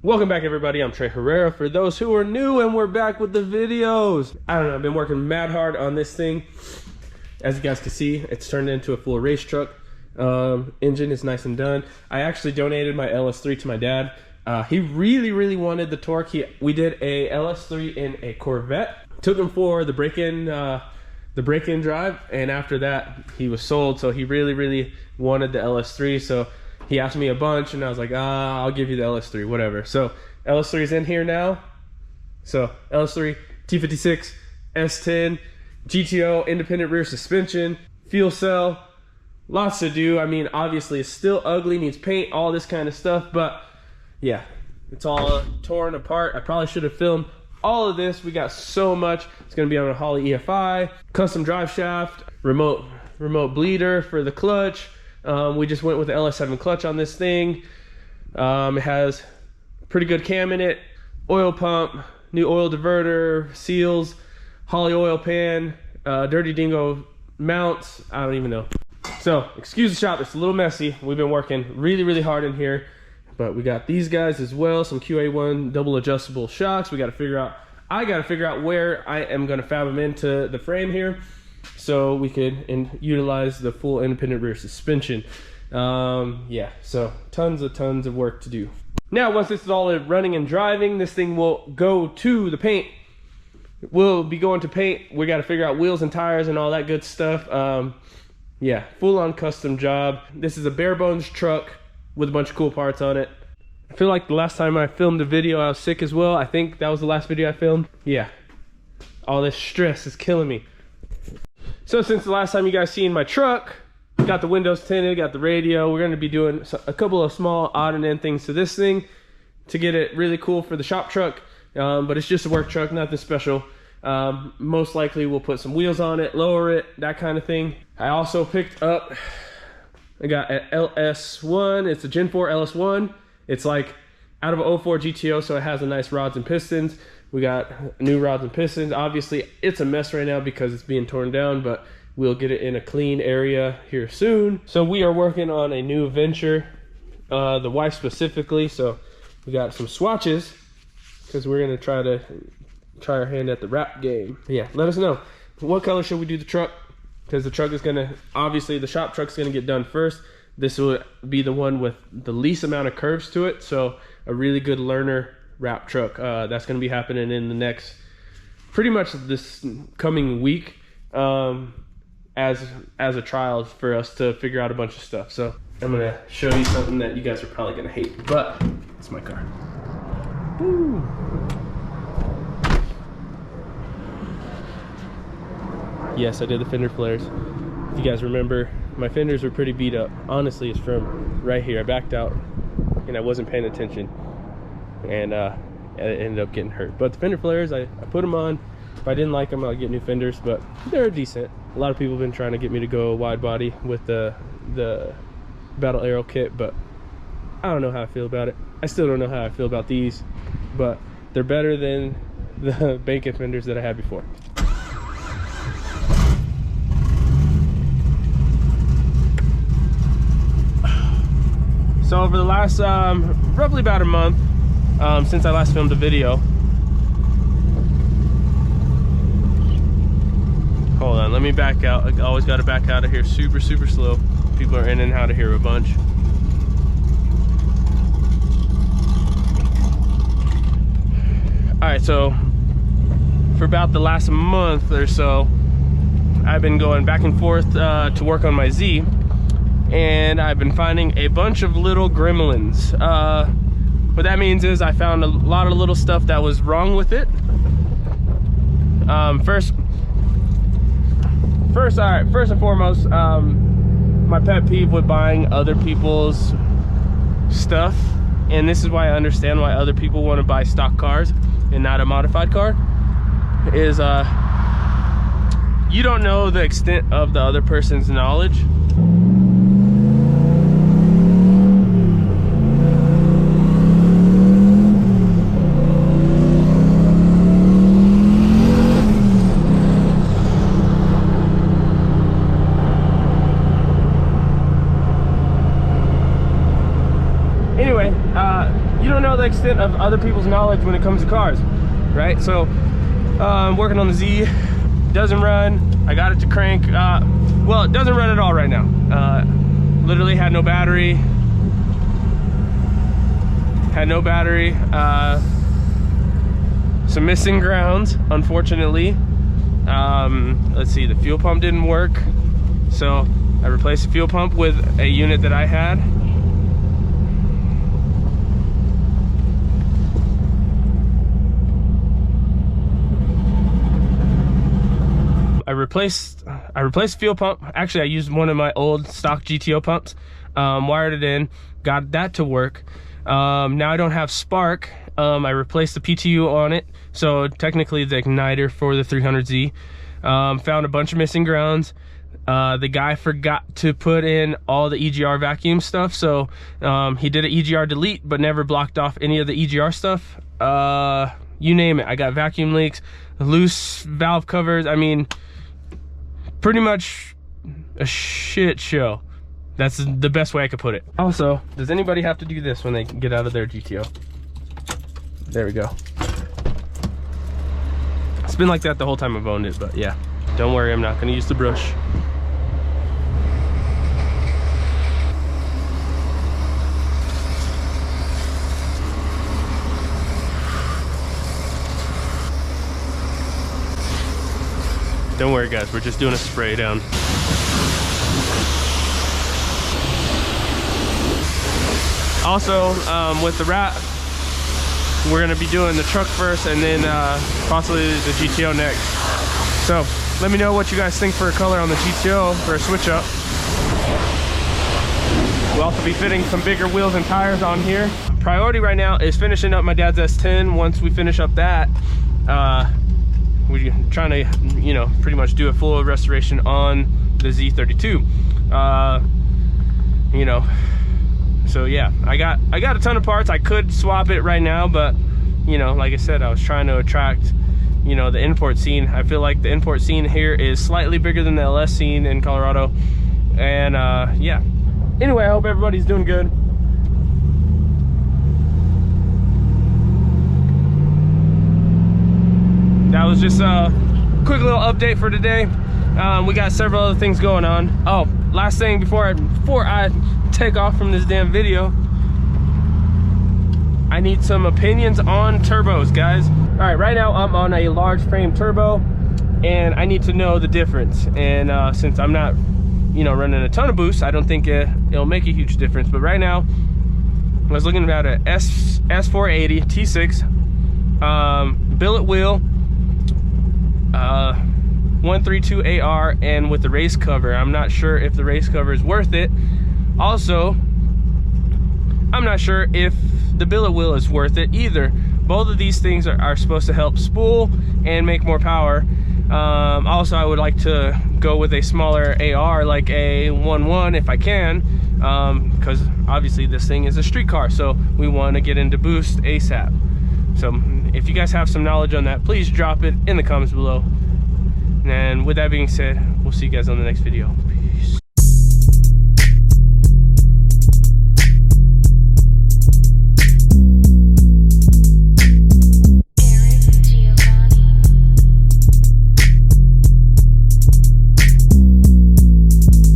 Welcome back, everybody. I'm Trey Herrera. For those who are new, and we're back with the videos. I don't know, I've been working mad hard on this thing. As you guys can see, it's turned into a full race truck. Engine is nice and done. I actually donated my LS3 to my dad. He really wanted the torque. We did a LS3 in a Corvette. Took him for the break-in drive, and after that he was sold. So he really wanted the LS3. So he asked me a bunch, and I was like, I'll give you the LS3, whatever. So LS3 is in here now. So LS3, T56, S10, GTO, independent rear suspension, fuel cell, lots to do. I mean, obviously it's still ugly, needs paint, all this kind of stuff, but yeah, it's all torn apart. I probably should have filmed all of this. We got so much. It's gonna be on a Holley EFI, custom drive shaft, remote bleeder for the clutch. We just went with the LS7 clutch on this thing. It has pretty good cam in it, oil pump, new oil diverter, seals, Holley oil pan, Dirty Dingo mounts. I don't even know. So excuse the shop, it's a little messy. We've been working really hard in here, but we got these guys as well, some QA1 double adjustable shocks. I got to figure out where I am going to fab them into the frame here, so we could utilize the full independent rear suspension. Yeah, so tons of work to do. Now, once this is all running and driving, this thing will go to the paint. We'll be going to paint. We got to figure out wheels and tires and all that good stuff. Yeah, full-on custom job. This is a bare bones truck with a bunch of cool parts on it. I feel like the last time I filmed a video, I was sick as well. I think that was the last video I filmed. Yeah, all this stress is killing me. So since the last time you guys seen my truck, got the windows tinted, got the radio. We're going to be doing a couple of small odd and end things to this thing to get it really cool for the shop truck. But it's just a work truck, nothing special. Most likely we'll put some wheels on it, lower it, that kind of thing. I also picked up, I got an LS1. It's a Gen 4 LS1. It's like out of an 04 GTO, so it has a nice rods and pistons. We got new rods and pistons. Obviously it's a mess right now because it's being torn down, but we'll get it in a clean area here soon. So we are working on a new venture, the wife specifically. So we got some swatches because we're gonna try our hand at the wrap game. Yeah, let us know what color should we do the truck, because the truck is gonna, obviously the shop truck's gonna get done first. This will be the one with the least amount of curves to it, so a really good learner wrap truck. That's gonna be happening in the next, pretty much this coming week, as a trial for us to figure out a bunch of stuff. So I'm gonna show you something that you guys are probably gonna hate, but it's my car. Woo. Yes, I did the fender flares. If you guys remember, my fenders were pretty beat up. Honestly, it's from right here. I backed out and I wasn't paying attention, and I ended up getting hurt. But the fender flares, I put them on. If I didn't like them, I'll get new fenders, but they're decent. A lot of people have been trying to get me to go wide body with the Battle Arrow kit, but I don't know how I feel about it. I still don't know how I feel about these, but they're better than the bank fenders that I had before. So over the last roughly about a month since I last filmed a video. Hold on, let me back out. I always got to back out of here super slow. People are in and out of here a bunch. All right, so for about the last month or so, I've been going back and forth to work on my Z, and I've been finding a bunch of little gremlins. What that means is I found a lot of little stuff that was wrong with it. First and foremost, my pet peeve with buying other people's stuff, and this is why I understand why other people want to buy stock cars and not a modified car, is you don't know the extent of the other person's knowledge. extent of other people's knowledge when it comes to cars, right? So I'm working on the Z. Doesn't run. I got it to crank. Well, it doesn't run at all right now. Literally had no battery. Some missing grounds, unfortunately. Let's see, the fuel pump didn't work, so I replaced the fuel pump with a unit that I had. I replaced the fuel pump. Actually, I used one of my old stock GTO pumps, wired it in, got that to work. Now I don't have spark. I replaced the PTU on it, so technically the igniter for the 300Z. Found a bunch of missing grounds. The guy forgot to put in all the EGR vacuum stuff, so he did an EGR delete but never blocked off any of the EGR stuff. You name it. I got vacuum leaks, loose valve covers. I mean, pretty much a shit show. That's the best way I could put it. Also, does anybody have to do this when they get out of their GTO? There we go. It's been like that the whole time I've owned it, but yeah. Don't worry, I'm not gonna use the brush. Don't worry guys, we're just doing a spray down. Also, with the wrap, we're gonna be doing the truck first and then possibly the GTO next. So let me know what you guys think for a color on the GTO for a switch up. We'll also be fitting some bigger wheels and tires on here. Priority right now is finishing up my dad's S10. Once we finish up that, we're trying to, you know, pretty much do a full restoration on the Z32. You know, so yeah, I got a ton of parts. I could swap it right now, but you know, like I said, I was trying to attract, you know, the import scene. I feel like the import scene here is slightly bigger than the LS scene in Colorado. And yeah, anyway, I hope everybody's doing good. That was just a quick little update for today. We got several other things going on. Oh, last thing before I take off from this damn video, I need some opinions on turbos, guys. All right, right now I'm on a large frame turbo and I need to know the difference. And since I'm not, you know, running a ton of boost, I don't think it'll make a huge difference. But right now, I was looking at a S480 T6 billet wheel, 132 AR, and with the race cover. I'm not sure if the race cover is worth it. Also, I'm not sure if the billet wheel is worth it either. Both of these things are supposed to help spool and make more power. Also, I would like to go with a smaller AR, like a 1.1 if I can, because obviously this thing is a street car, so we want to get into boost ASAP. So if you guys have some knowledge on that, please drop it in the comments below. And with that being said, we'll see you guys on the next video. Peace.